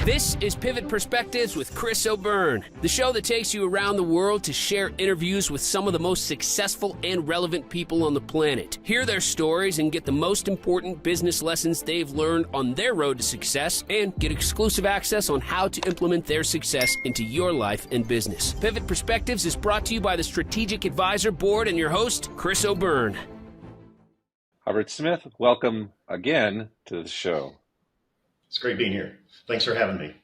This is Pivot Perspectives with Chris O'Byrne, the show that takes you around the world to share interviews with some of the most successful and relevant people on the planet. Hear their stories and get the most important business lessons they've learned on their road to success, and get exclusive access on how to implement their success into your life and business. Pivot Perspectives is brought to you by the Strategic Advisor Board and your host, Chris O'Byrne. Hubbert Smith, welcome again to the show. It's great being here. Thanks for having me.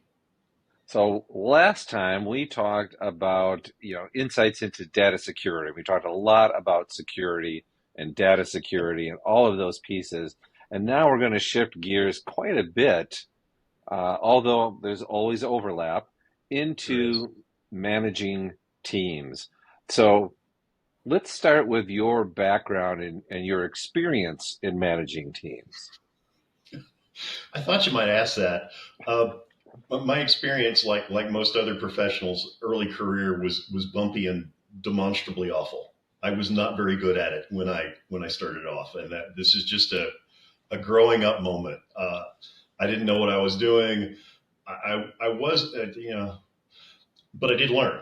So last time we talked about, insights into data security. We talked a lot about security and data security and all of those pieces. And now we're going to shift gears quite a bit, although there's always overlap, into managing teams. So let's start with your background and your experience in managing teams. I thought you might ask that. My experience, like most other professionals, early career was bumpy and demonstrably awful. I was not very good at it when I started off, and this is just a growing up moment. I didn't know what I was doing. I was, but I did learn.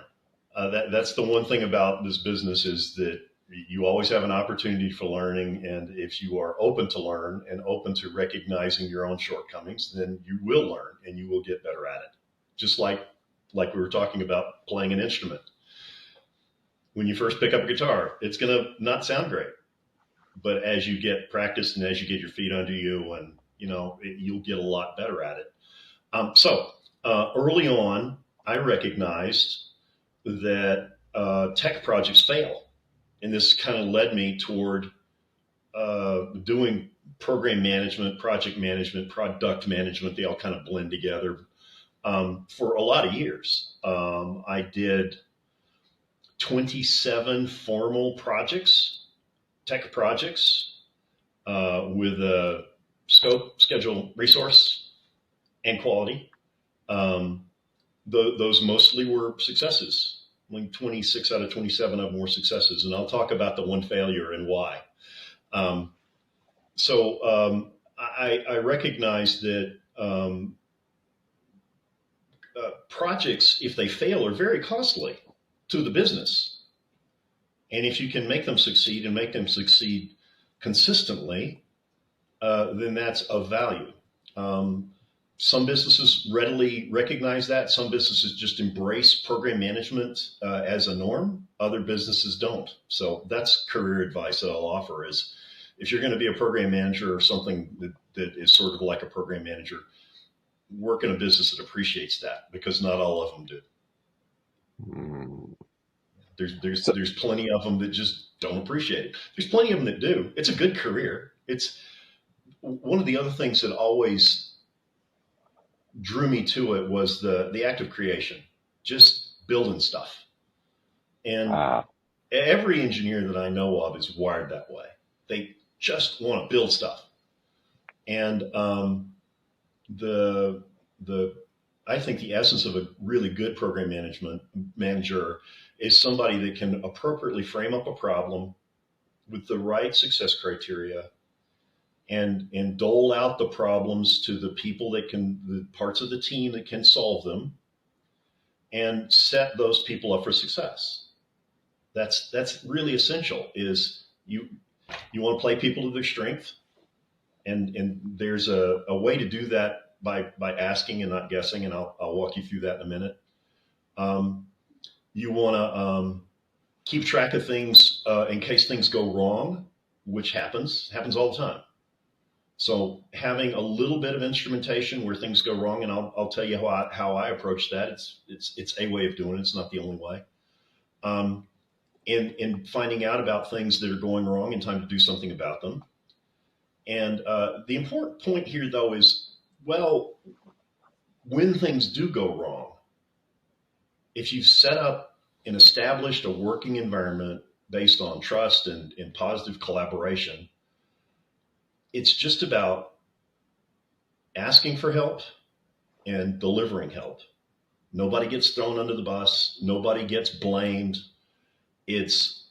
That's the one thing about this business, is that you always have an opportunity for learning. And if you are open to learn and open to recognizing your own shortcomings, then you will learn and you will get better at it. Just like we were talking about playing an instrument. When you first pick up a guitar, it's going to not sound great. But as you get practiced and as you get your feet under you, and you'll get a lot better at it. Early on, I recognized that tech projects fail. And this kind of led me toward doing program management, project management, product management. They all kind of blend together for a lot of years. I did 27 formal projects, tech projects, with a scope, schedule, resource, and quality. Those mostly were successes. Like 26 out of 27 of them were successes. And I'll talk about the one failure and why. I recognize that projects, if they fail, are very costly to the business. And if you can make them succeed and make them succeed consistently, then that's of value. Some businesses readily recognize that. Some businesses just embrace program management as a norm. Other businesses don't. So that's career advice that I'll offer, is if you're going to be a program manager or something that is sort of like a program manager, work in a business that appreciates that, because not all of them do. There's plenty of them that just don't appreciate it. There's plenty of them that do. It's a good career. It's one of the other things that always drew me to it was the act of creation, just building stuff. And every engineer that I know of is wired that way. They just want to build stuff. And I think the essence of a really good program manager is somebody that can appropriately frame up a problem with the right success criteria, and dole out the problems to the people the parts of the team that can solve them, and set those people up for success. That's really essential. Is you want to play people to their strength, and there's a way to do that by asking and not guessing, and I'll walk you through that in a minute. You want to keep track of things in case things go wrong, which happens all the time. So having a little bit of instrumentation where things go wrong, and I'll tell you how I approach that. It's a way of doing it. It's not the only way. And finding out about things that are going wrong and time to do something about them. And the important point here, though, is, well, when things do go wrong, if you've set up and established a working environment based on trust and positive collaboration, it's just about asking for help and delivering help. Nobody gets thrown under the bus. Nobody gets blamed. There's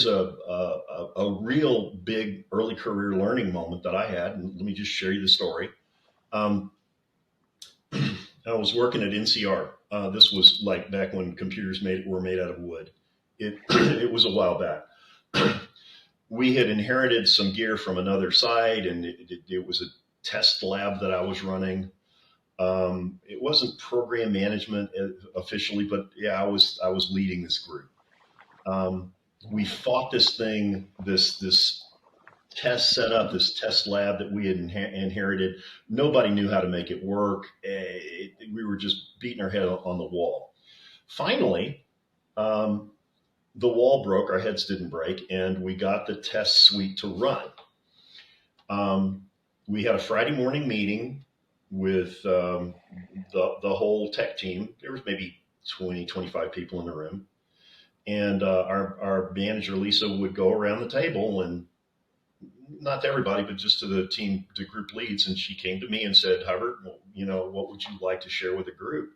a real big early career learning moment that I had, and let me just share you the story. I was working at NCR. This was like back when computers were made out of wood. It was a while back. We had inherited some gear from another site, and it was a test lab that I was running. It wasn't program management officially, but yeah, I was leading this group. We fought this thing, this test setup, this test lab that we had inherited. Nobody knew how to make it work. We were just beating our head on the wall. Finally, the wall broke. Our heads didn't break, and we got the test suite to run. We had a Friday morning meeting with the whole tech team. There was maybe 20, 25 people in the room. And our manager, Lisa, would go around the table, and not to everybody, but just to the team, to group leads. And she came to me and said, Hubbert, well, what would you like to share with the group?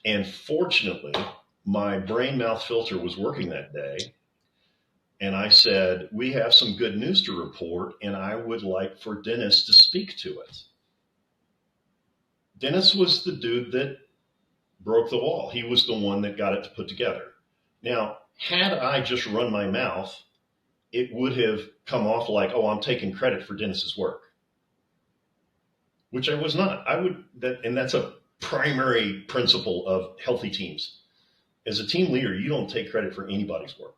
And fortunately, my brain mouth filter was working that day. And I said, we have some good news to report, and I would like for Dennis to speak to it. Dennis was the dude that broke the wall. He was the one that got it to put together. Now, had I just run my mouth, it would have come off like, oh, I'm taking credit for Dennis's work, which I was not. And that's a primary principle of healthy teams. As a team leader, you don't take credit for anybody's work.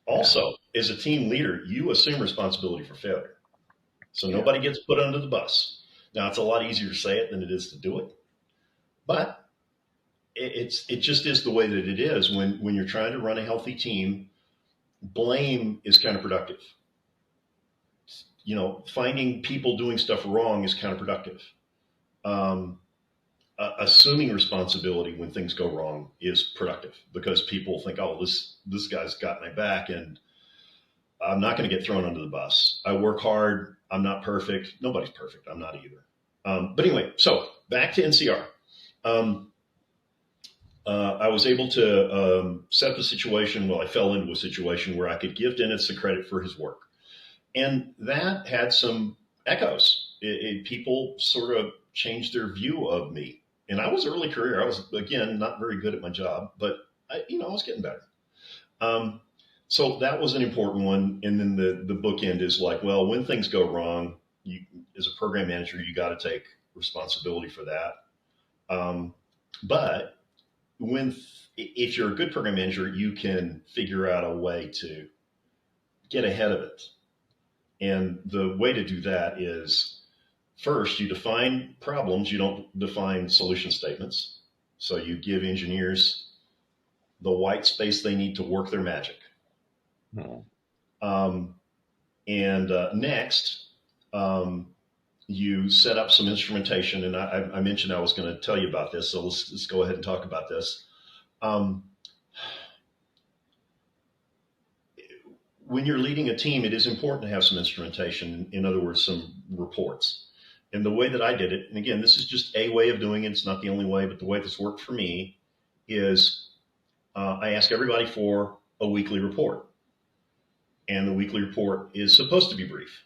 Also, as a team leader, you assume responsibility for failure. So nobody gets put under the bus. Now, it's a lot easier to say it than it is to do it. But it just is the way that it is. When you're trying to run a healthy team, blame is counterproductive. Finding people doing stuff wrong is counterproductive. Assuming responsibility when things go wrong is productive, because people think, oh, this guy's got my back, and I'm not going to get thrown under the bus. I work hard. I'm not perfect. Nobody's perfect. I'm not either. But anyway, so back to NCR. I was able to set up a situation. Well, I fell into a situation where I could give Dennis the credit for his work. And that had some echoes. People sort of changed their view of me. And I was early career. I was, again, not very good at my job, but I was getting better. So that was an important one. And then the bookend is like, well, when things go wrong, as a program manager, you got to take responsibility for that. But if you're a good program manager, you can figure out a way to get ahead of it. And the way to do that is, first, you define problems. You don't define solution statements. So you give engineers the white space they need to work their magic. Next, you set up some instrumentation. And I mentioned I was going to tell you about this, so let's go ahead and talk about this. When you're leading a team, it is important to have some instrumentation. In other words, some reports. And the way that I did it, and again, this is just a way of doing it. It's not the only way, but the way this worked for me is I ask everybody for a weekly report. And the weekly report is supposed to be brief.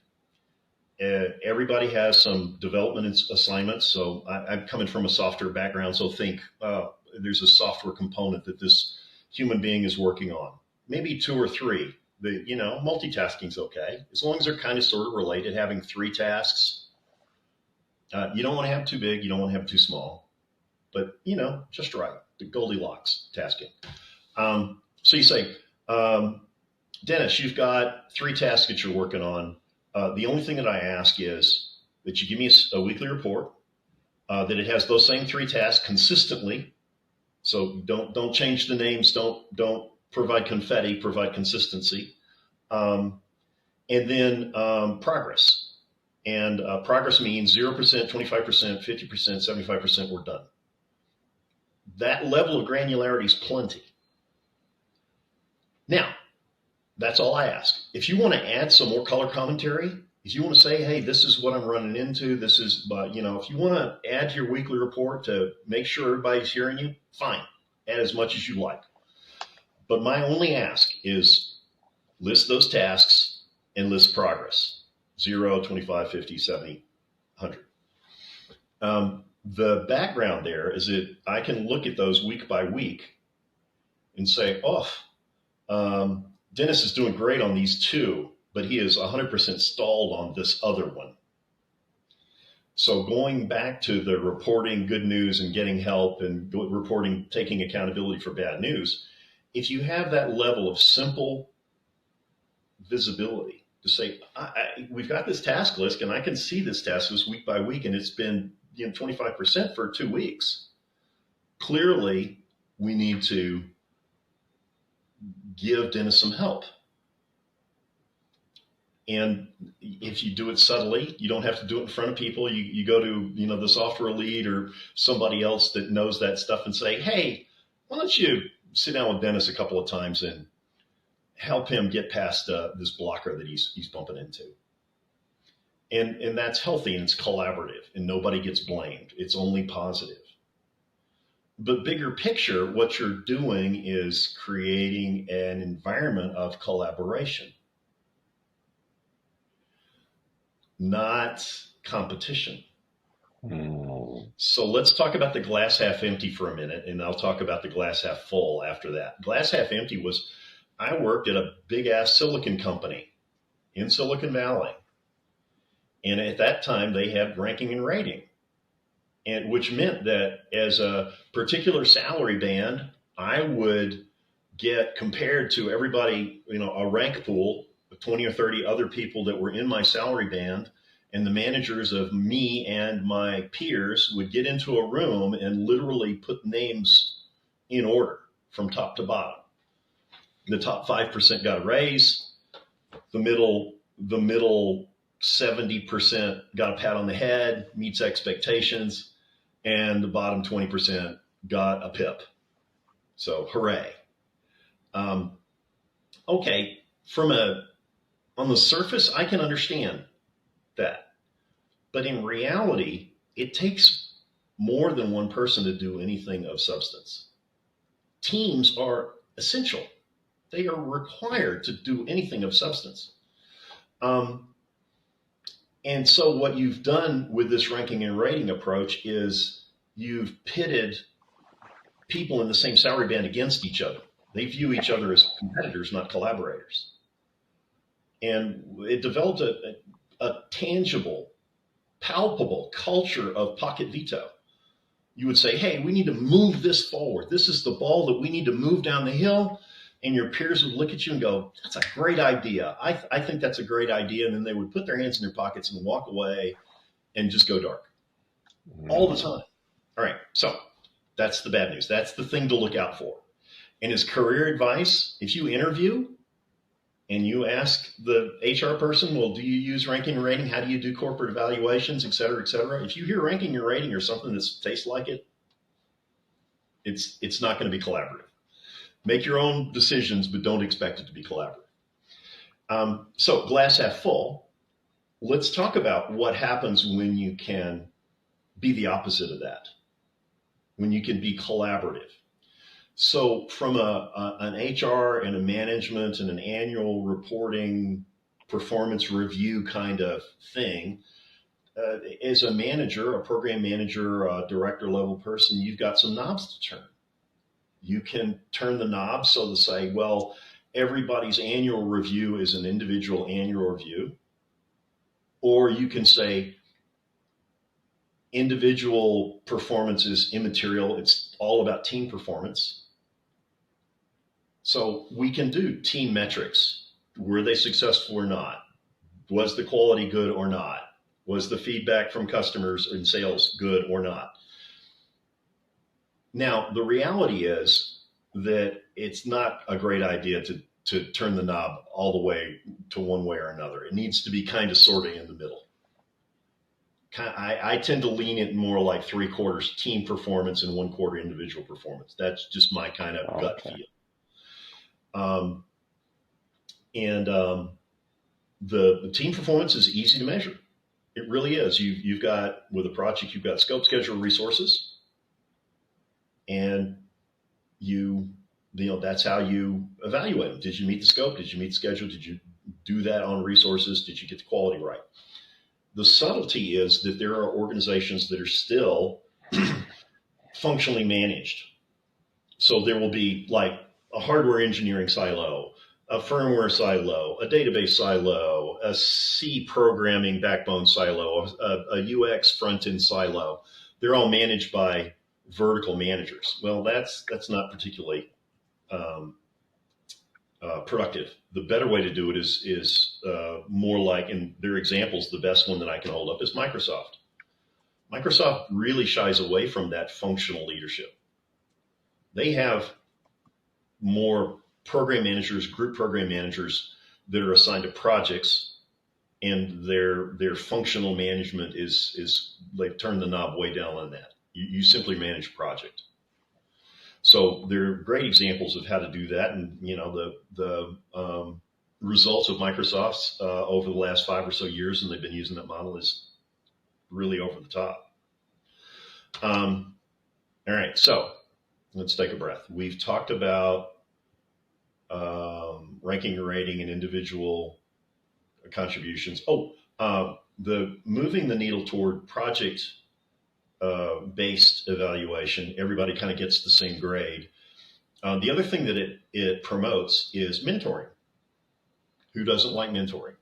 Everybody has some development assignments. So I'm coming from a software background. So think there's a software component that this human being is working on. Maybe 2 or 3. Multitasking's okay. As long as they're kind of sort of related, having 3 tasks. You don't want to have too big. You don't want to have too small. But, just right. The Goldilocks tasking. So you say, Dennis, you've got 3 tasks that you're working on. The only thing that I ask is that you give me a weekly report, that it has those same 3 tasks consistently. So don't change the names. Don't provide confetti, provide consistency. And then progress. And progress means 0%, 25%, 50%, 75%, we're done. That level of granularity is plenty. Now, that's all I ask. If you want to add some more color commentary, if you want to say, hey, this is what I'm running into, this is, if you want to add to your weekly report to make sure everybody's hearing you, fine. Add as much as you like. But my only ask is list those tasks and list progress. 0, 25, 50, 70, 100. The background there is that I can look at those week by week and say, oh, Dennis is doing great on these two, but he is 100% stalled on this other one. So going back to the reporting good news and getting help and reporting, taking accountability for bad news, if you have that level of simple visibility to say, we've got this task list and I can see this task list week by week and it's been 25% for 2 weeks. Clearly, we need to give Dennis some help. And if you do it subtly, you don't have to do it in front of people. You go to the software lead or somebody else that knows that stuff and say, hey, why don't you sit down with Dennis a couple of times and help him get past this blocker that he's bumping into. And that's healthy and it's collaborative and nobody gets blamed. It's only positive. But bigger picture, what you're doing is creating an environment of collaboration, not competition. So let's talk about the glass half empty for a minute, and I'll talk about the glass half full after that. Glass half empty was, I worked at a big ass silicon company in Silicon Valley. And at that time they had ranking and rating, and which meant that as a particular salary band, I would get compared to everybody, a rank pool of 20 or 30 other people that were in my salary band. And the managers of me and my peers would get into a room and literally put names in order from top to bottom. The top 5% got a raise. The middle 70% got a pat on the head, meets expectations, and the bottom 20% got a pip. So hooray. Okay, on the surface, I can understand that. But in reality, it takes more than one person to do anything of substance. Teams are essential. They are required to do anything of substance. And so what you've done with this ranking and rating approach is you've pitted people in the same salary band against each other. They view each other as competitors, not collaborators. And it developed a tangible, palpable culture of pocket veto. You would say, hey, we need to move this forward. This is the ball that we need to move down the hill. And your peers would look at you and go, that's a great idea. I think that's a great idea. And then they would put their hands in their pockets and walk away and just go dark all the time. All right. So that's the bad news. That's the thing to look out for. And as career advice, if you interview and you ask the HR person, well, do you use ranking and rating? How do you do corporate evaluations, et cetera, et cetera? If you hear ranking and rating or something that tastes like it, it's not going to be collaborative. Make your own decisions, but don't expect it to be collaborative. So glass half full, let's talk about what happens when you can be the opposite of that, when you can be collaborative. So from an HR and a management and an annual reporting performance review kind of thing, as a manager, a program manager, a director level person, you've got some knobs to turn. You can turn the knob so to say, well, everybody's annual review is an individual annual review. Or you can say individual performance is immaterial. It's all about team performance. So we can do team metrics. Were they successful or not? Was the quality good or not? Was the feedback from customers and sales good or not? Now, the reality is that it's not a great idea to turn the knob all the way to one way or another. It needs to be kind of sort of in the middle. I tend to lean it more like 3/4 team performance and 1/4 individual performance. That's just my kind of gut feel. The team performance is easy to measure. It really is. You've got, with a project, you've got scope, schedule, resources. And that's how you evaluate them. Did you meet the scope? Did you meet the schedule? Did you do that on resources? Did you get the quality right? The subtlety is that there are organizations that are still functionally managed. So there will be like a hardware engineering silo, a firmware silo, a database silo, a C programming backbone silo, a UX front end silo. They're all managed by vertical managers. Well, that's not particularly productive. The better way to do it is more like, in their examples, the best one that I can hold up is Microsoft. Microsoft really shies away from that functional leadership. They have more program managers, group program managers that are assigned to projects, and their functional management is they've turned the knob way down on that. You simply manage a project. So they're great examples of how to do that, and the results of Microsoft's over the last 5 or so years, and they've been using that model, is really over the top. All right, so let's take a breath. We've talked about ranking and rating and individual contributions. The moving the needle toward project based evaluation. Everybody kind of gets the same grade. The other thing that it promotes is mentoring. Who doesn't like mentoring?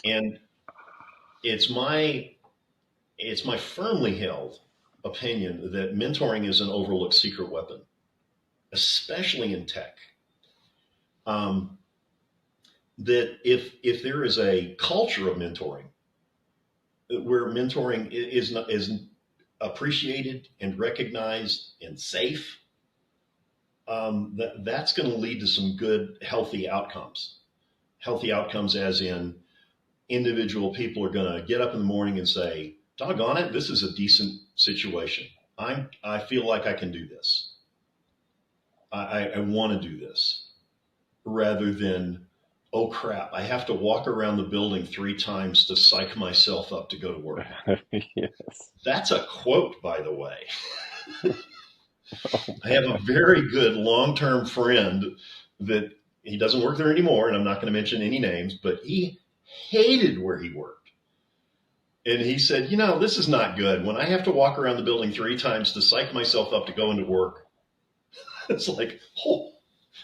And it's my firmly held opinion that mentoring is an overlooked secret weapon, especially in tech. That if there is a culture of mentoring where mentoring is appreciated and recognized and safe, that's going to lead to some good, healthy outcomes. Healthy outcomes as in individual people are going to get up in the morning and say, doggone it, this is a decent situation. I feel like I can do this. I want to do this. Rather than, oh crap, I have to walk around the building 3 times to psych myself up to go to work. Yes. That's a quote, by the way. I have a very good long-term friend that he doesn't work there anymore, and I'm not going to mention any names, but he hated where he worked. And he said, this is not good. When I have to walk around the building 3 times to psych myself up to go into work, it's like, oh,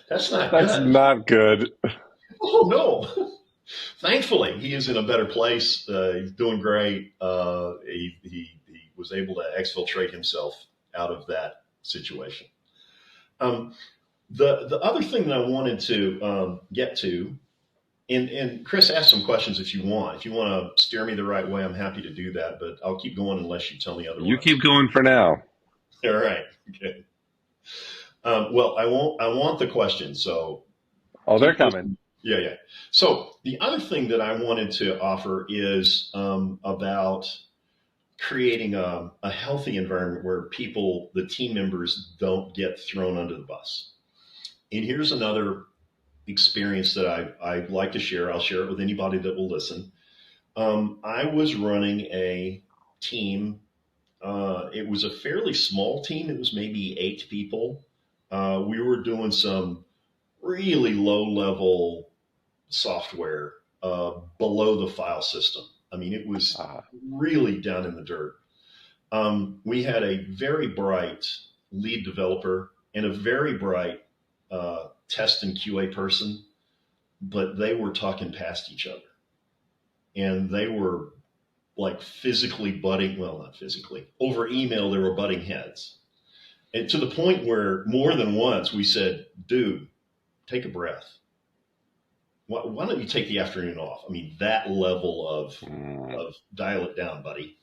that's not good. That's not good. Oh, no. Thankfully, he is in a better place. He's doing great. He was able to exfiltrate himself out of that situation. The other thing that I wanted to get to, and Chris, ask some questions if you want. If you want to steer me the right way, I'm happy to do that, but I'll keep going unless you tell me otherwise. You keep going for now. All right. Okay. Well, I want the questions. So. Oh, they're coming. Yeah. So the other thing that I wanted to offer is about creating a healthy environment where people, the team members, don't get thrown under the bus. And here's another experience that I'd like to share. I'll share it with anybody that will listen. I was running a team. It was a fairly small team. It was maybe 8 people. We were doing some really low-level software below the file system. I mean, it was really down in the dirt. We had a very bright lead developer and a very bright test and QA person, but they were talking past each other. And they were like physically butting, well, not physically, over email, they were butting heads. And to the point where more than once we said, dude, take a breath. Why don't you take the afternoon off? I mean, that level of dial it down, buddy.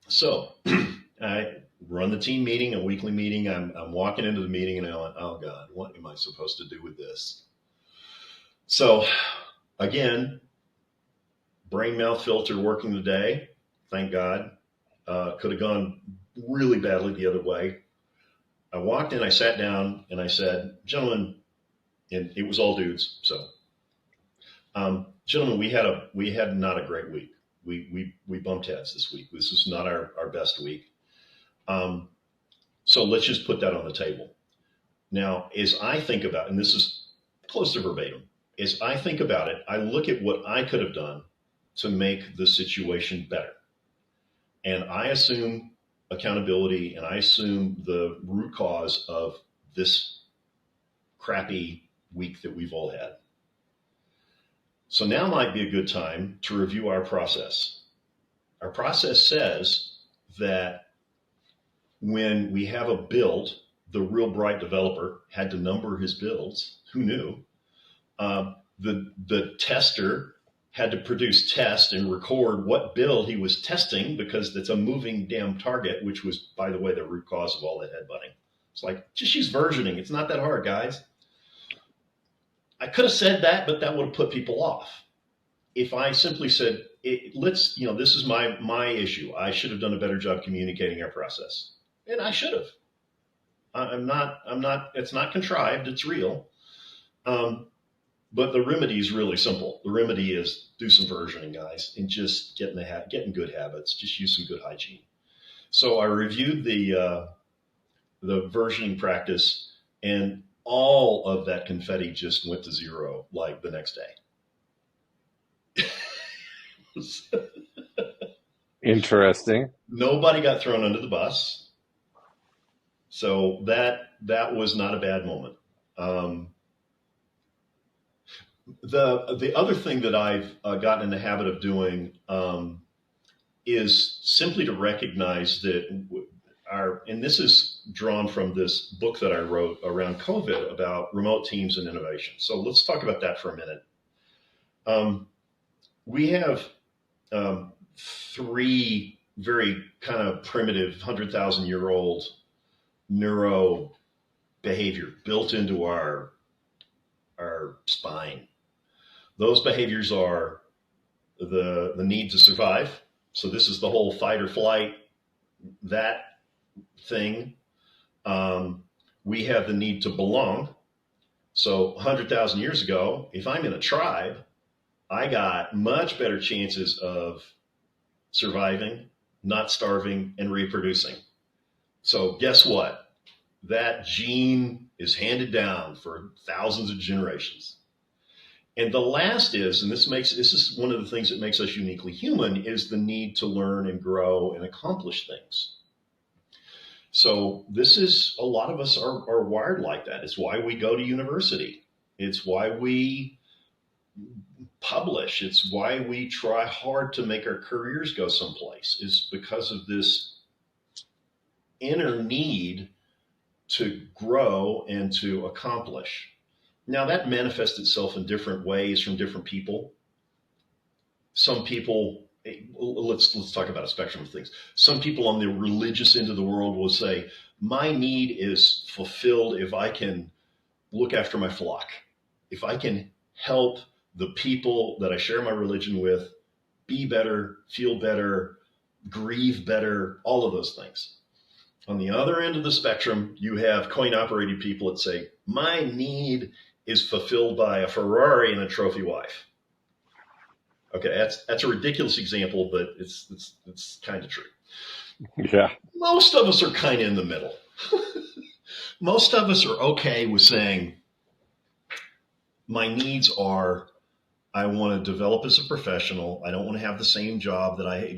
So I run the team meeting, a weekly meeting. I'm walking into the meeting and I went, oh God, what am I supposed to do with this? So again, brain mouth filter working today. Thank God. Could have gone really badly the other way. I walked in, I sat down and I said, gentlemen, and it was all dudes. So, gentlemen, we had not a great week. We bumped heads this week. This is not our best week. So let's just put that on the table. Now, as I think about, and this is close to verbatim, as I think about it, I look at what I could have done to make the situation better. and I assume accountability, and I assume the root cause of this crappy week that we've all had. So now might be a good time to review our process. Our process says that when we have a build, the real bright developer had to number his builds. Who knew? The tester had to produce test and record what build he was testing, because it's a moving damn target, which was, by the way, the root cause of all that headbutting. It's like, just use versioning. It's not that hard, guys. I could have said that, but that would have put people off. If I simply said, this is my issue. I should have done a better job communicating our process. And I should have. It's not contrived, it's real. But the remedy is really simple. The remedy is do some versioning, guys, and just get in good habits. Just use some good hygiene. So I reviewed the versioning practice, and all of that confetti just went to zero like the next day. Interesting. Nobody got thrown under the bus. So that was not a bad moment. The other thing that I've gotten in the habit of doing is simply to recognize that and this is drawn from this book that I wrote around COVID about remote teams and innovation. So let's talk about that for a minute. We have three very kind of primitive 100,000-year-old neuro behavior built into our spine. Those behaviors are the need to survive. So this is the whole fight or flight, that thing. We have the need to belong. So 100,000 years ago, if I'm in a tribe, I got much better chances of surviving, not starving, and reproducing. So guess what? That gene is handed down for thousands of generations. And the last is, and this is one of the things that makes us uniquely human, is the need to learn and grow and accomplish things. So this is, a lot of us are wired like that. It's why we go to university. It's why we publish. It's why we try hard to make our careers go someplace. It's because of this inner need to grow and to accomplish. Now that manifests itself in different ways from different people. Some people, let's talk about a spectrum of things. Some people on the religious end of the world will say, my need is fulfilled if I can look after my flock, if I can help the people that I share my religion with be better, feel better, grieve better, all of those things. On the other end of the spectrum, you have coin-operated people that say, my need is fulfilled by a Ferrari and a trophy wife. Okay, that's a ridiculous example, but it's kind of true. Yeah. Most of us are kind of in the middle. Most of us are okay with saying, my needs are, I want to develop as a professional. I don't want to have the same job that I,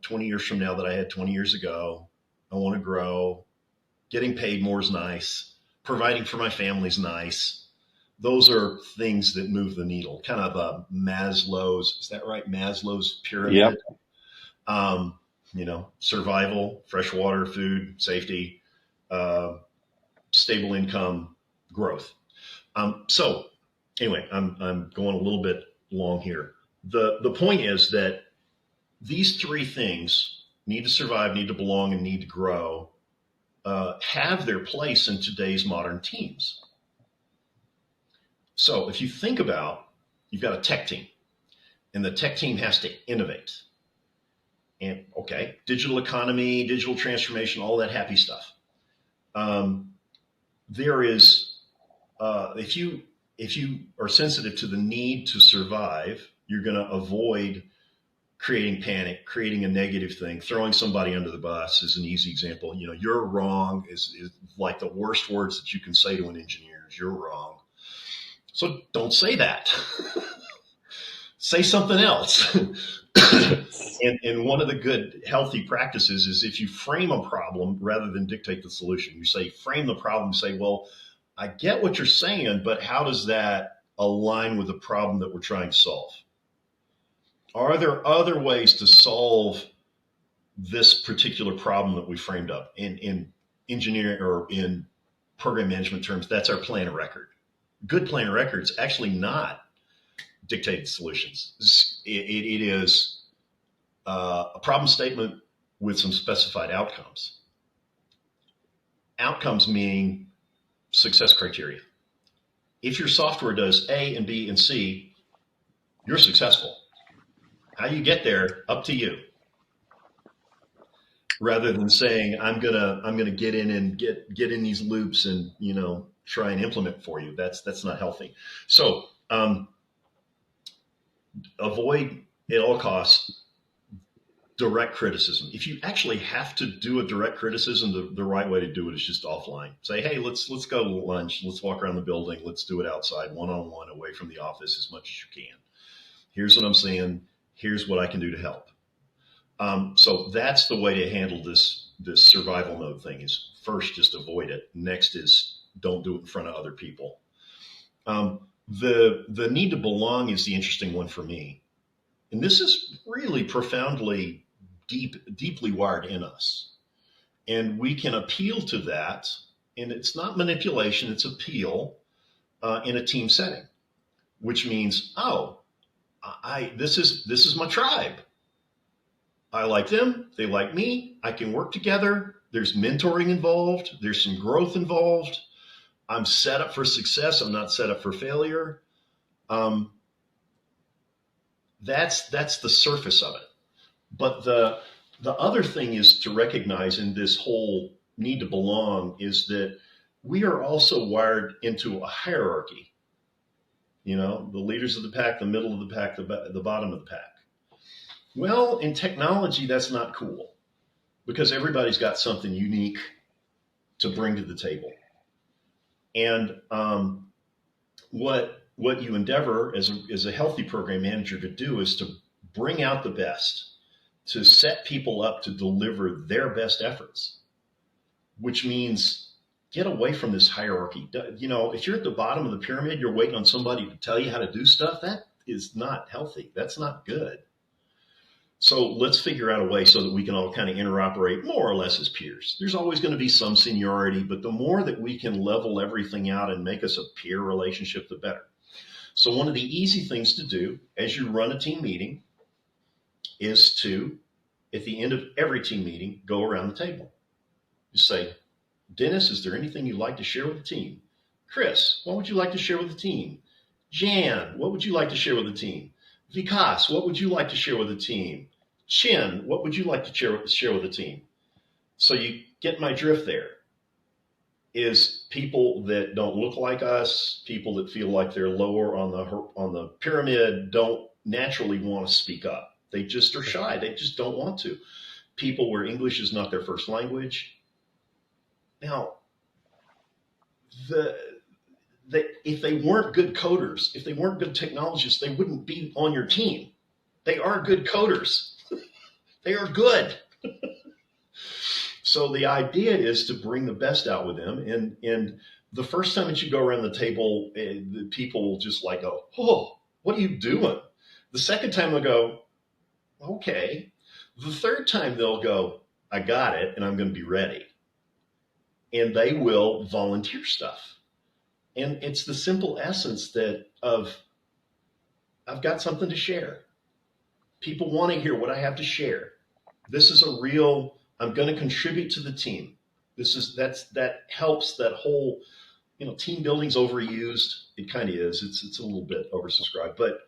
20 years from now that I had 20 years ago. I want to grow. Getting paid more is nice. Providing for my family is nice. Those are things that move the needle. Kind of Maslow's, is that right? Maslow's pyramid. Yep. Survival, fresh water, food, safety, stable income, growth. So anyway, I'm going a little bit long here. The point is that these three things, need to survive, need to belong, and need to grow, have their place in today's modern teams. So if you think about, you've got a tech team, and the tech team has to innovate. And okay, digital economy, digital transformation, all that happy stuff. There is, if you are sensitive to the need to survive, you're going to avoid creating panic, creating a negative thing. Throwing somebody under the bus is an easy example. You're wrong is like the worst words that you can say to an engineer is, you're wrong. So don't say that. Say something else. And one of the good, healthy practices is if you frame a problem rather than dictate the solution. You say, frame the problem, say, well, I get what you're saying, but how does that align with the problem that we're trying to solve? Are there other ways to solve this particular problem that we framed up? In engineering or in program management terms, that's our plan of record. Good plan of record is actually not dictated solutions. It is a problem statement with some specified outcomes. Outcomes meaning success criteria. If your software does A and B and C, you're successful. How you get there, up to you. Rather than saying, I'm gonna get in and get in these loops and try and implement for you. That's not healthy. So avoid at all costs direct criticism. If you actually have to do a direct criticism, the right way to do it is just offline. Say, hey, let's go to lunch. Let's walk around the building. Let's do it outside, one-on-one, away from the office as much as you can. Here's what I'm saying. Here's what I can do to help. So that's the way to handle this survival mode thing. Is first, just avoid it. Next is don't do it in front of other people. The need to belong is the interesting one for me. And this is really profoundly deeply wired in us. And we can appeal to that. And it's not manipulation, it's appeal in a team setting, which means, this is my tribe. I like them, they like me, I can work together. There's mentoring involved, there's some growth involved. I'm set up for success, I'm not set up for failure. That's the surface of it. But the other thing is to recognize in this whole need to belong is that we are also wired into a hierarchy. The leaders of the pack, the middle of the pack, the bottom of the pack. Well, in technology, that's not cool because everybody's got something unique to bring to the table. And what you endeavor as a healthy program manager to do is to bring out the best, to set people up to deliver their best efforts, which means get away from this hierarchy. If you're at the bottom of the pyramid, you're waiting on somebody to tell you how to do stuff. That is not healthy. That's not good. So let's figure out a way so that we can all kind of interoperate more or less as peers. There's always going to be some seniority, but the more that we can level everything out and make us a peer relationship, the better. So one of the easy things to do as you run a team meeting is to, at the end of every team meeting, go around the table. You say, Dennis, is there anything you'd like to share with the team? Chris, what would you like to share with the team? Jan, what would you like to share with the team? Vikas, what would you like to share with the team? Chin, what would you like to share with the team? So you get my drift there. Is people that don't look like us, people that feel like they're lower on the pyramid, don't naturally want to speak up. They just are shy. They just don't want to. People where English is not their first language. Now, if they weren't good coders, if they weren't good technologists, they wouldn't be on your team. They are good coders. They are good. So the idea is to bring the best out with them. And the first time that you go around the table, the people will just go, oh, what are you doing? The second time they'll go, okay. The third time they'll go, I got it, and I'm going to be ready. And they will volunteer stuff. And it's the simple essence of I've got something to share. People want to hear what I have to share. This is a real, I'm going to contribute to the team. That helps that whole, team building's overused. It kind of is. It's a little bit oversubscribed, but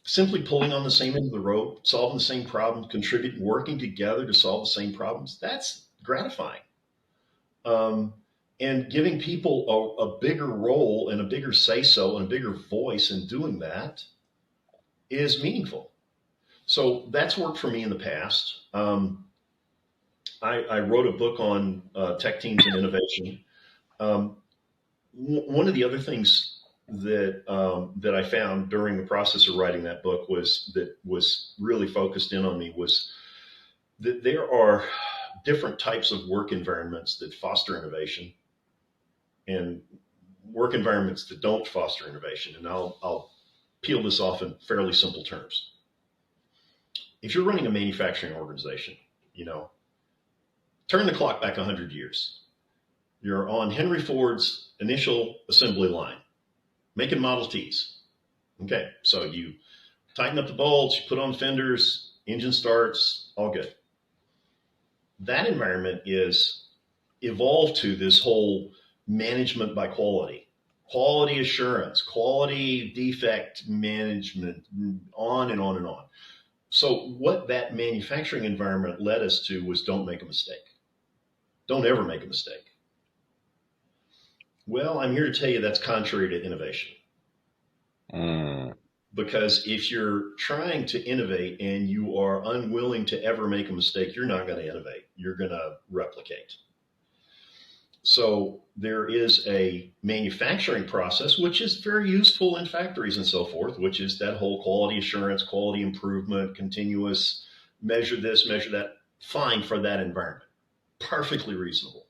simply pulling on the same end of the rope, solving the same problem, contributing, working together to solve the same problems, that's gratifying. And giving people a bigger role and a bigger say-so and a bigger voice in doing that is meaningful. So that's worked for me in the past. I wrote a book on tech teams and innovation. One of the other things that I found during the process of writing that book was really focused in on me was that there are different types of work environments that foster innovation and work environments that don't foster innovation. And I'll peel this off in fairly simple terms. If you're running a manufacturing organization, turn the clock back 100 years. You're on Henry Ford's initial assembly line, making Model Ts. Okay, so you tighten up the bolts, you put on fenders, engine starts, all good. That environment is evolved to this whole management by quality assurance, quality defect management, on and on and on. So what that manufacturing environment led us to was don't make a mistake. Don't ever make a mistake. Well, I'm here to tell you that's contrary to innovation. Because if you're trying to innovate and you are unwilling to ever make a mistake, you're not going to innovate. You're going to replicate. So there is a manufacturing process, which is very useful in factories and so forth, which is that whole quality assurance, quality improvement, continuous measure this, measure that. Fine for that environment. Perfectly reasonable.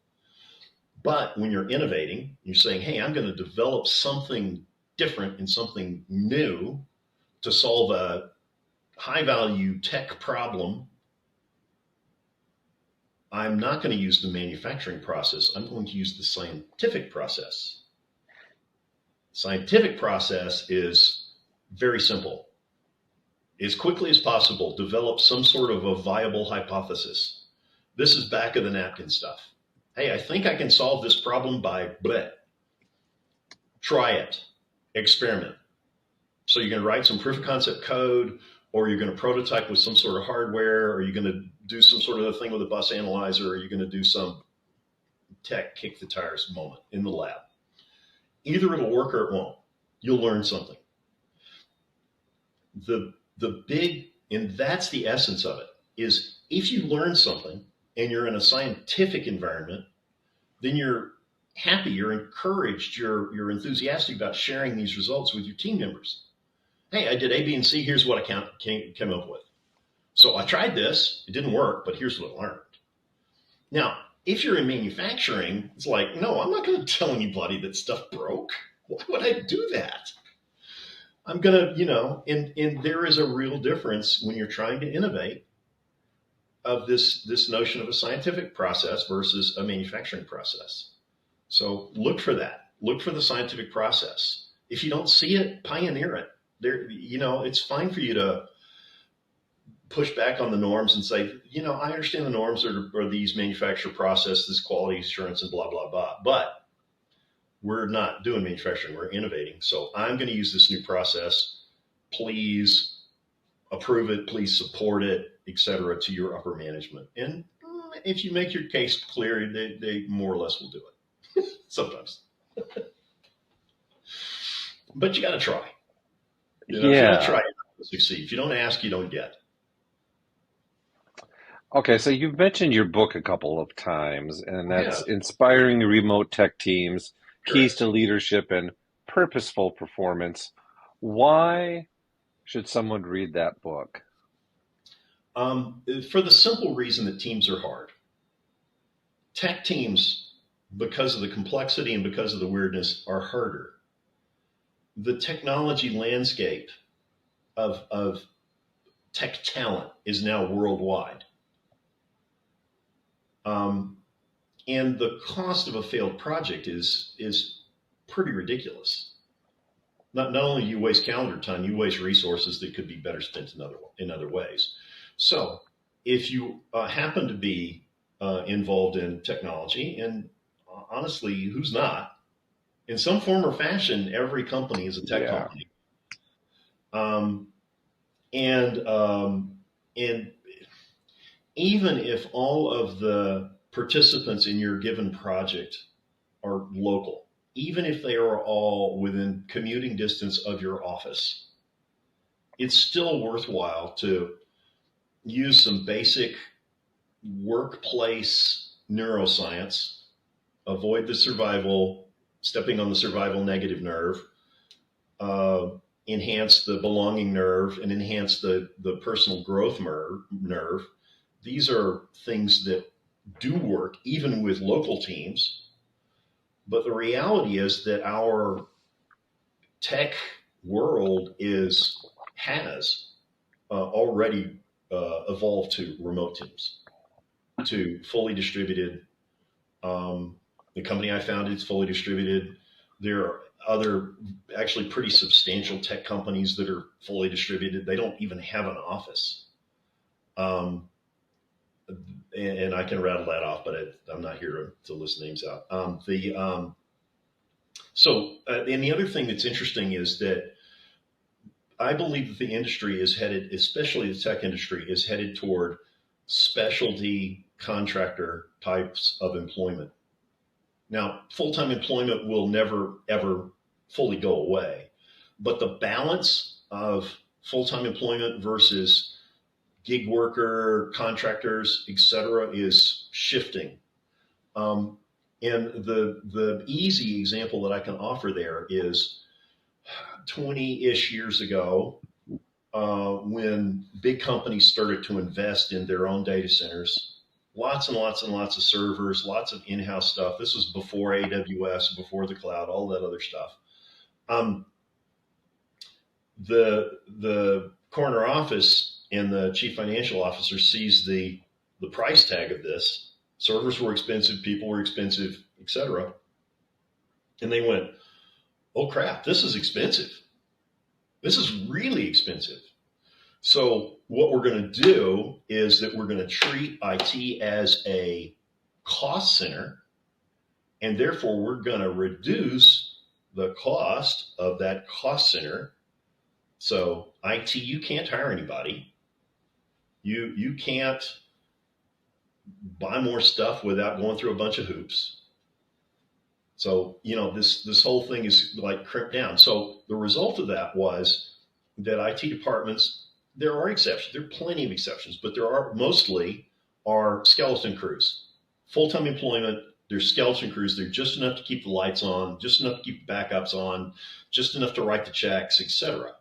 But when you're innovating, you're saying, hey, I'm going to develop something different and something new to solve a high value tech problem. I'm not going to use the manufacturing process. I'm going to use the scientific process. Scientific process is very simple. As quickly as possible, develop some sort of a viable hypothesis. This is back of the napkin stuff. Hey, I think I can solve this problem by bleh. Try it. Experiment. So you're going to write some proof of concept code, or you're going to prototype with some sort of hardware, or you're going to do some sort of a thing with a bus analyzer, or you're going to do some tech kick the tires moment in the lab. Either it'll work or it won't. You'll learn something. The big, and that's the essence of it, is if you learn something and you're in a scientific environment, then you're happy, you're encouraged, you're enthusiastic about sharing these results with your team members. Hey, I did A, B, and C. Here's what I came up with. So I tried this. It didn't work, but here's what I learned. Now, if you're in manufacturing, it's like, no, I'm not going to tell anybody that stuff broke. Why would I do that? I'm going to, and there is a real difference when you're trying to innovate of this notion of a scientific process versus a manufacturing process. So look for that. Look for the scientific process. If you don't see it, pioneer it. It's fine for you to push back on the norms and say, I understand the norms are these manufacturer process, this quality assurance and blah, blah, blah. But we're not doing manufacturing, we're innovating. So I'm going to use this new process. Please approve it, please support it, et cetera, to your upper management. And if you make your case clear, they more or less will do it. Sometimes. But you got to try. If you don't try, you'll succeed. If you don't ask, you don't get. Okay, so you've mentioned your book a couple of times, and that's Inspiring Remote Tech Teams, Keys to Leadership and Purposeful Performance. Why should someone read that book? For the simple reason that teams are hard. Tech teams, because of the complexity and because of the weirdness, are harder. The technology landscape of tech talent is now worldwide. And the cost of a failed project is pretty ridiculous. Not only do you waste calendar time, you waste resources that could be better spent in other ways. So if you happen to be involved in technology, and honestly, who's not? In some form or fashion, every company is a tech company. And even if all of the participants in your given project are local, even if they are all within commuting distance of your office, it's still worthwhile to use some basic workplace neuroscience, avoid the stepping on the survival negative nerve, enhance the belonging nerve, and enhance the personal growth nerve. These are things that do work even with local teams. But the reality is that our tech world has already evolved to remote teams, to fully distributed. The company I founded is fully distributed. There are other actually pretty substantial tech companies that are fully distributed. They don't even have an office. And I can rattle that off, but I'm not here to list names out. And the other thing that's interesting is that I believe that the industry is headed, especially the tech industry, is headed toward specialty contractor types of employment. Now, full-time employment will never, ever fully go away, but the balance of full-time employment versus gig worker, contractors, et cetera, is shifting. And the easy example that I can offer there is 20-ish years ago, when big companies started to invest in their own data centers, lots and lots and lots of servers, lots of in-house stuff. This was before AWS, before the cloud, all that other stuff. The corner office and the chief financial officer sees the price tag of this. Servers were expensive, people were expensive, et cetera. And they went, oh crap, this is expensive. This is really expensive. So what we're going to do is that we're going to treat IT as a cost center, and therefore we're going to reduce the cost of that cost center. So IT, you can't hire anybody. You can't buy more stuff without going through a bunch of hoops. So, this whole thing is like crimped down. So the result of that was that IT departments, there are exceptions. There are plenty of exceptions, but mostly are skeleton crews. Full-time employment, they're skeleton crews. They're just enough to keep the lights on, just enough to keep the backups on, just enough to write the checks, etc.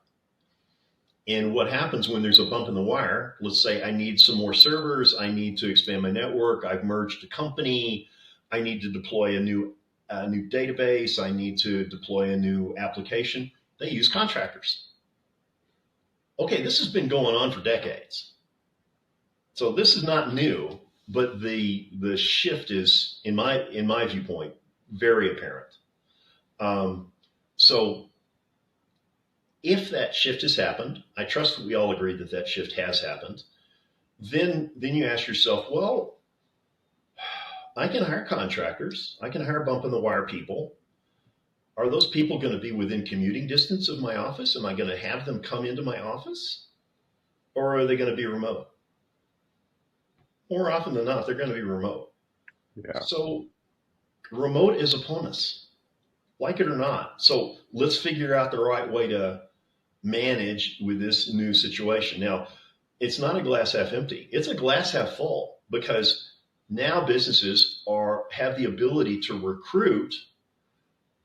And what happens when there's a bump in the wire, let's say I need some more servers, I need to expand my network, I've merged a company, I need to deploy a new database, I need to deploy a new application, they use contractors. Okay, this has been going on for decades. So this is not new, but the shift is, in my viewpoint, very apparent. So if that shift has happened, I trust that we all agree that shift has happened, then you ask yourself, well, I can hire contractors. I can hire bump in the wire people. Are those people going to be within commuting distance of my office? Am I going to have them come into my office? Or are they going to be remote? More often than not, they're going to be remote. Yeah. So remote is upon us, like it or not. So let's figure out the right way to manage with this new situation. Now, it's not a glass half empty. It's a glass half full, because now businesses have the ability to recruit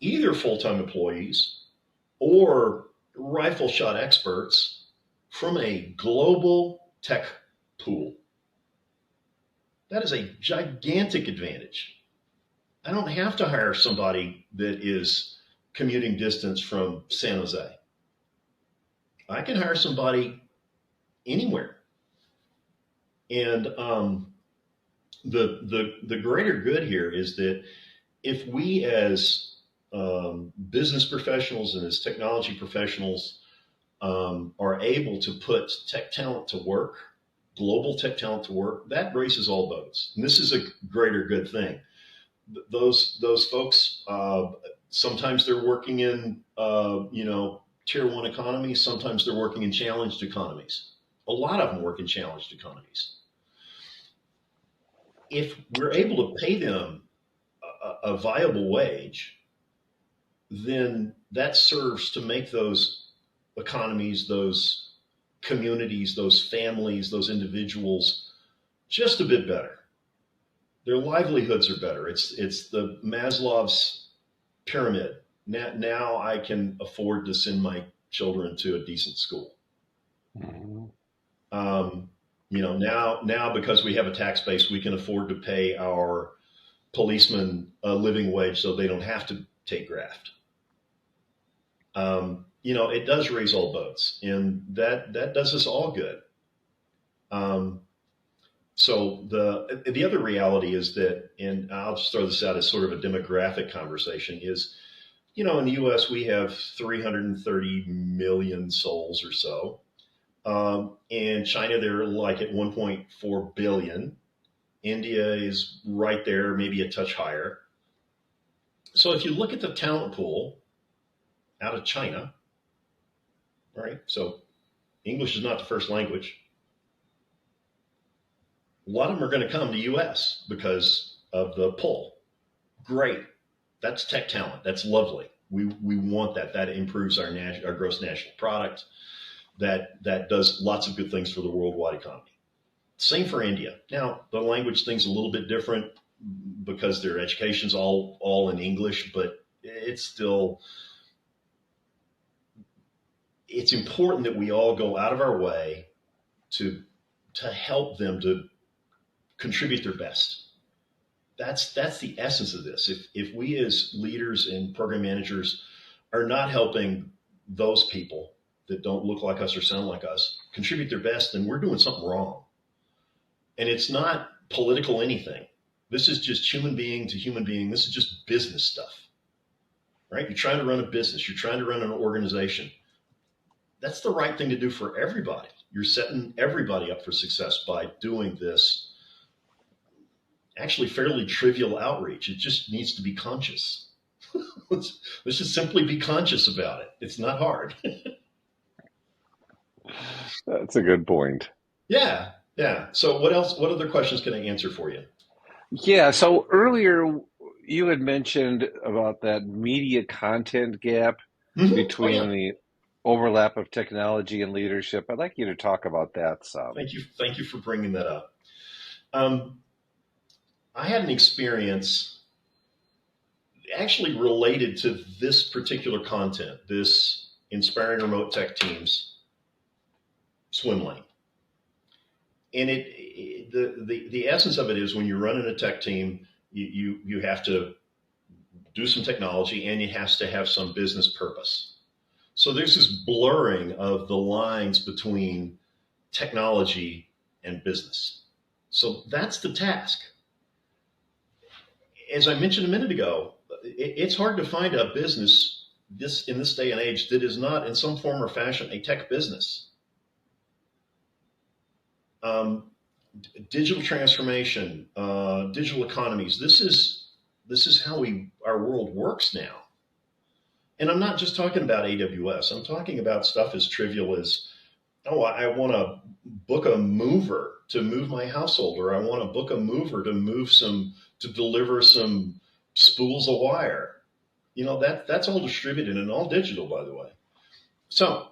either full-time employees or rifle shot experts from a global tech pool. That is a gigantic advantage. I don't have to hire somebody that is commuting distance from San Jose. I can hire somebody anywhere. And the greater good here is that if we as business professionals and as technology professionals are able to put tech talent to work, global tech talent to work, that raises all boats. And this is a greater good thing. Those folks, sometimes they're working in, tier one economies. Sometimes they're working in challenged economies. A lot of them work in challenged economies. If we're able to pay them a viable wage, then that serves to make those economies, those communities, those families, those individuals just a bit better. Their livelihoods are better. It's the Maslow's pyramid. Now I can afford to send my children to a decent school. Mhm. Now because we have a tax base, we can afford to pay our policemen a living wage so they don't have to take graft. It does raise all boats, and that does us all good. Um, so the other reality is that, and I'll just throw this out as sort of a demographic conversation, is in the U.S. we have 330 million souls or so. In China, they're like at 1.4 billion. India is right there, maybe a touch higher. So if you look at the talent pool out of China, right? So English is not the first language. A lot of them are going to come to U.S. because of the pull. Great, that's tech talent. That's lovely. We want that. That improves our gross national product. That does lots of good things for the worldwide economy. Same for India. Now the language thing's a little bit different because their education's all in English, but it's important that we all go out of our way to help them to contribute their best. That's the essence of this. If we as leaders and program managers are not helping those people that don't look like us or sound like us contribute their best, then we're doing something wrong. And it's not political anything. This is just human being to human being. This is just business stuff, right? You're trying to run a business. You're trying to run an organization. That's the right thing to do for everybody. You're setting everybody up for success by doing this actually fairly trivial outreach. It just needs to be conscious. let's just simply be conscious about it. It's not hard. That's a good point. Yeah. So what else? What other questions can I answer for you? Yeah, so earlier you had mentioned about that media content gap Oh yeah. between the overlap of technology and leadership. I'd like you to talk about that some. Thank you for bringing that up. Um, I had an experience actually related to this particular content, this inspiring remote tech teams swim lane. And the essence of it is when you're running a tech team, you have to do some technology and it has to have some business purpose. So there's this blurring of the lines between technology and business. So that's the task. As I mentioned a minute ago, it's hard to find a business in this day and age that is not in some form or fashion a tech business. Digital transformation, digital economies. This is how our world works now. And I'm not just talking about AWS. I'm talking about stuff as trivial as, oh, I want to book a mover to move my household, or I want to book a mover to deliver some spools of wire. That's all distributed and all digital, by the way. So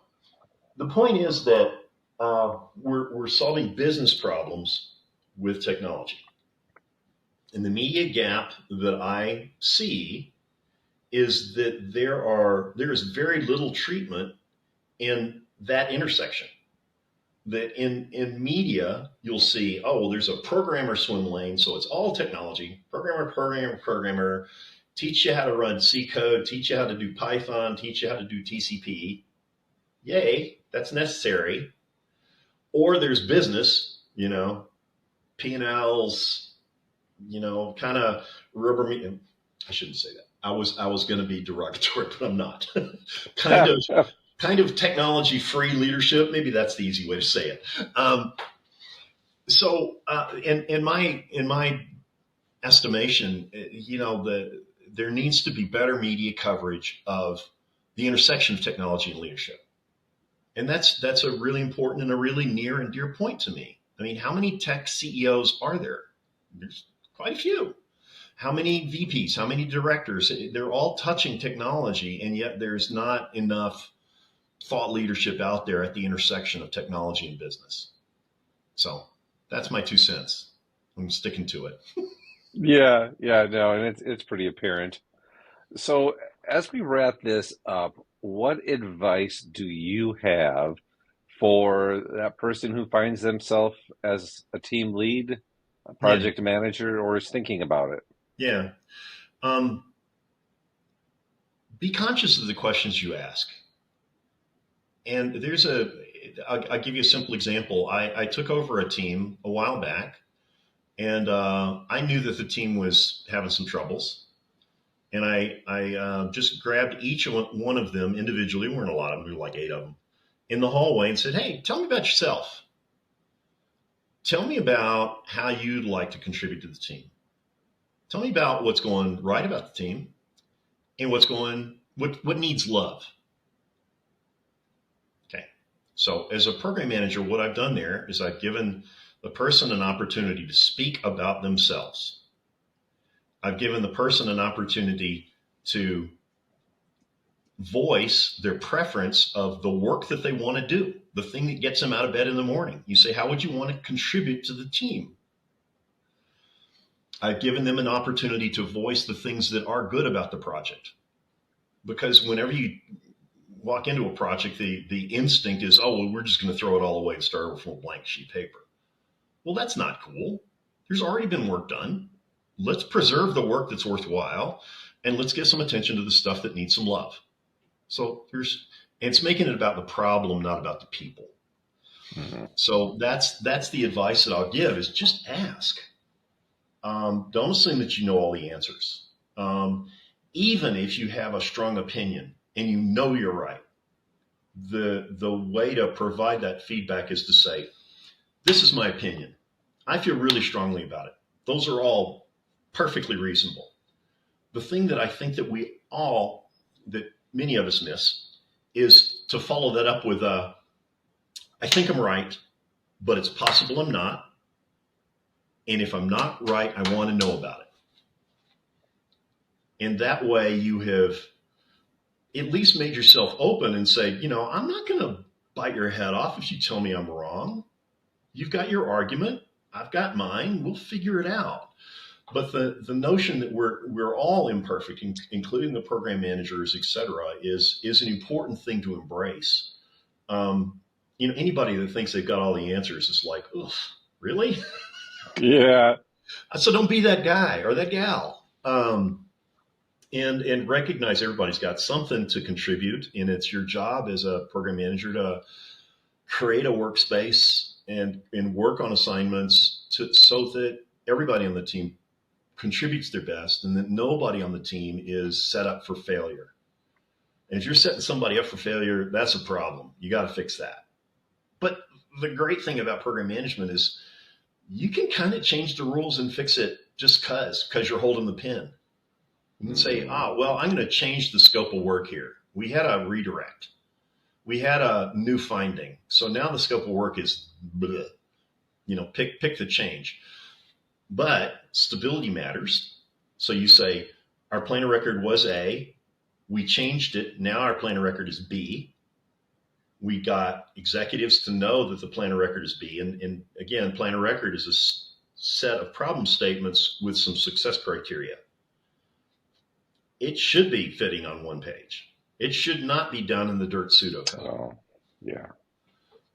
the point is that we're solving business problems with technology. And the media gap that I see is that there is very little treatment in that intersection. That in media, you'll see, oh, well, there's a programmer swim lane, so it's all technology. Programmer, teach you how to run C code, teach you how to do Python, teach you how to do TCP. Yay, that's necessary. Or there's business, P&Ls, kind of rubber meat. I shouldn't say that. I was going to be derogatory, but I'm not. kind of technology free leadership. Maybe that's the easy way to say it. In my estimation, there needs to be better media coverage of the intersection of technology and leadership. And that's a really important and a really near and dear point to me. I mean, how many tech CEOs are there? There's quite a few. How many VPs? How many directors? They're all touching technology, and yet there's not enough thought leadership out there at the intersection of technology and business. So that's my 2 cents. I'm sticking to it. Yeah, no, and it's pretty apparent. So As we wrap this up, what advice do you have for that person who finds themselves as a team lead, a Yeah, project manager, or is thinking about it? yeah. Um, be conscious of the questions you ask. And I'll give you a simple example. I took over a team a while back, and I knew that the team was having some troubles. And I just grabbed each one of them individually. There weren't a lot of them, there were like 8 of them, in the hallway and said, "Hey, tell me about yourself. Tell me about how you'd like to contribute to the team. Tell me about what's going right about the team and what needs love." Okay. So as a program manager, what I've done there is I've given the person an opportunity to speak about themselves. I've given the person an opportunity to voice their preference of the work that they want to do, the thing that gets them out of bed in the morning. You say, how would you want to contribute to the team? I've given them an opportunity to voice the things that are good about the project. Because whenever you walk into a project, the instinct is, oh, well, we're just going to throw it all away and start over from a blank sheet of paper. Well, that's not cool. There's already been work done. Let's preserve the work that's worthwhile, and let's give some attention to the stuff that needs some love. So it's making it about the problem, not about the people. Mm-hmm. So that's the advice that I'll give is just ask. Don't assume that you know all the answers. Even if you have a strong opinion and you know you're right, the way to provide that feedback is to say, this is my opinion. I feel really strongly about it. Those are all perfectly reasonable. The thing that I think that many of us miss is to follow that up with I think I'm right, but it's possible I'm not. And if I'm not right, I want to know about it. And that way you have at least made yourself open and say, I'm not going to bite your head off if you tell me I'm wrong. You've got your argument. I've got mine. We'll figure it out. But the notion that we're all imperfect, including the program managers, et cetera, is an important thing to embrace. Anybody that thinks they've got all the answers is like, ugh, really? Yeah. So don't be that guy or that gal. And recognize everybody's got something to contribute, and it's your job as a program manager to create a workspace and work on assignments so that everybody on the team contributes their best and that nobody on the team is set up for failure. And if you're setting somebody up for failure, that's a problem. You got to fix that. But the great thing about program management is you can kind of change the rules and fix it just because you're holding the pen. You can say, well, I'm going to change the scope of work here. We had a redirect. We had a new finding. So now the scope of work is, bleh. Pick the change. But stability matters. So you say, our plan of record was A. We changed it. Now our plan of record is B. We got executives to know that the plan of record is B. And again, plan of record is a set of problem statements with some success criteria. It should be fitting on one page. It should not be done in the dirt pseudocode. Oh, yeah.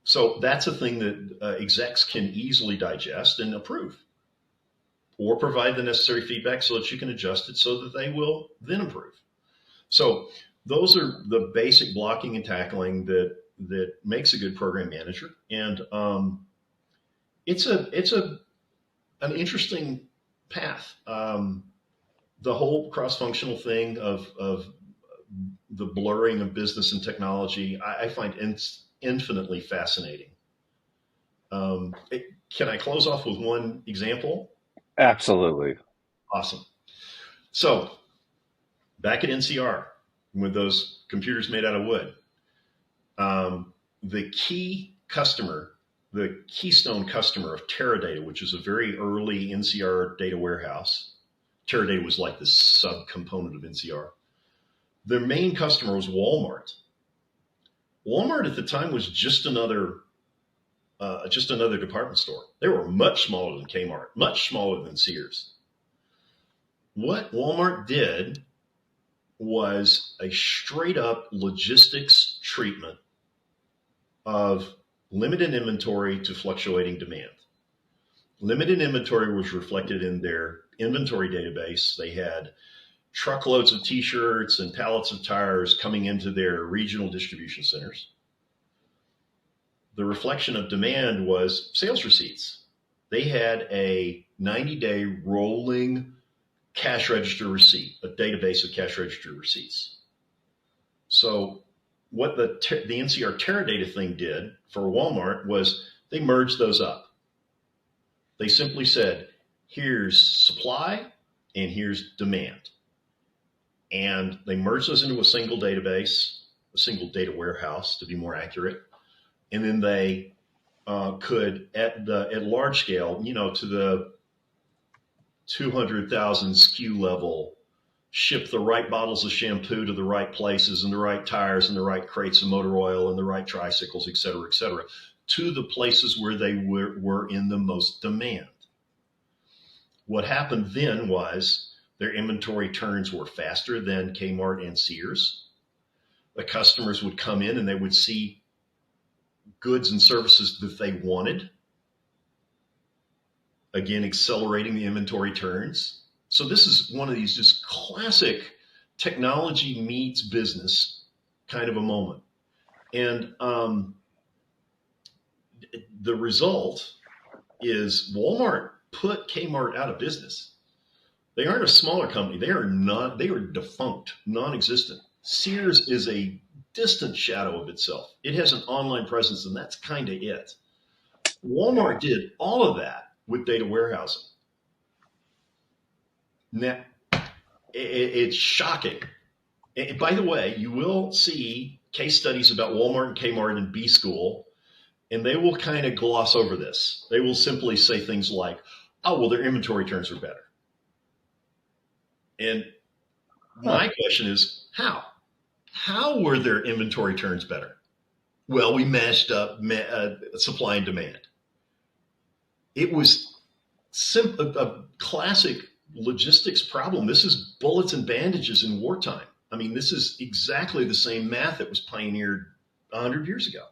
So that's a thing that execs can easily digest and approve, or provide the necessary feedback so that you can adjust it so that they will then improve. So those are the basic blocking and tackling that makes a good program manager. And it's an interesting path. The whole cross-functional thing of the blurring of business and technology, I find infinitely fascinating. Can I close off with one example? Absolutely. Awesome. So back at NCR, with those computers made out of wood, the keystone customer of Teradata, which is a very early NCR data warehouse. Teradata was like the sub-component of NCR. Their main customer was Walmart. Walmart at the time was just another department store. They were much smaller than Kmart, much smaller than Sears. What Walmart did was a straight up logistics treatment of limited inventory to fluctuating demand. Limited inventory was reflected in their inventory database. They had truckloads of t-shirts and pallets of tires coming into their regional distribution centers. The reflection of demand was sales receipts. They had a 90-day rolling cash register receipt, a database of cash register receipts. So what the NCR Teradata thing did for Walmart was they merged those up. They simply said, here's supply and here's demand. And they merged those into a single database, a single data warehouse to be more accurate. And then they could, at large scale, to the 200,000 SKU level, ship the right bottles of shampoo to the right places and the right tires and the right crates of motor oil and the right tricycles, et cetera, to the places where they were in the most demand. What happened then was their inventory turns were faster than Kmart and Sears. The customers would come in and they would see goods and services that they wanted. Again, accelerating the inventory turns. So this is one of these just classic technology meets business kind of a moment. And the result is Walmart put Kmart out of business. They aren't a smaller company. They are defunct, non-existent. Sears is a distant shadow of itself. It has an online presence, and that's kind of it. Walmart did all of that with data warehousing. Now, it's shocking. And by the way, you will see case studies about Walmart and Kmart in B School, and they will kind of gloss over this. They will simply say things like, oh, well, their inventory turns are better. And my question is, how? How were their inventory turns better? Well, we mashed up supply and demand. It was a classic logistics problem. This is bullets and bandages in wartime. I mean, this is exactly the same math that was pioneered 100 years ago.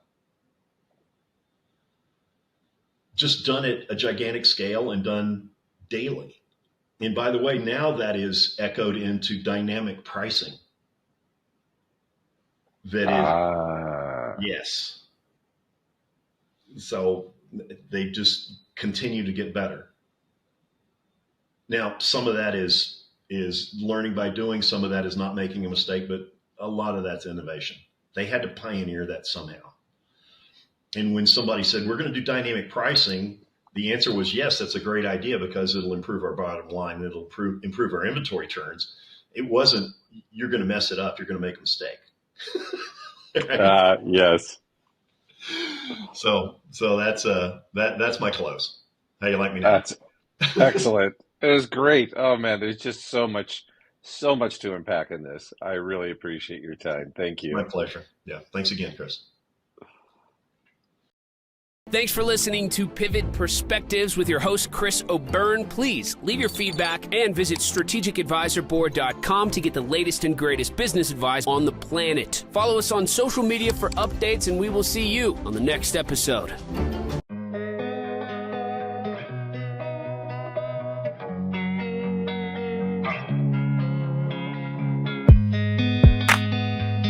Just done at a gigantic scale and done daily. And by the way, now that is echoed into dynamic pricing. That is, yes. So they just continue to get better. Now, some of that is learning by doing. Some of that is not making a mistake, but a lot of that's innovation. They had to pioneer that somehow. And when somebody said, we're going to do dynamic pricing, the answer was, yes, that's a great idea because it'll improve our bottom line. And it'll improve our inventory turns. It wasn't, you're going to mess it up. You're going to make a mistake. Yes. So that's my close. How you like me now? That's excellent. It was great. Oh man, there's just so much to unpack in this. I really appreciate your time. Thank you. My pleasure. Yeah. Thanks again, Chris. Thanks for listening to Pivot Perspectives with your host, Chris O'Byrne. Please leave your feedback and visit strategicadvisorboard.com to get the latest and greatest business advice on the planet. Follow us on social media for updates, and we will see you on the next episode.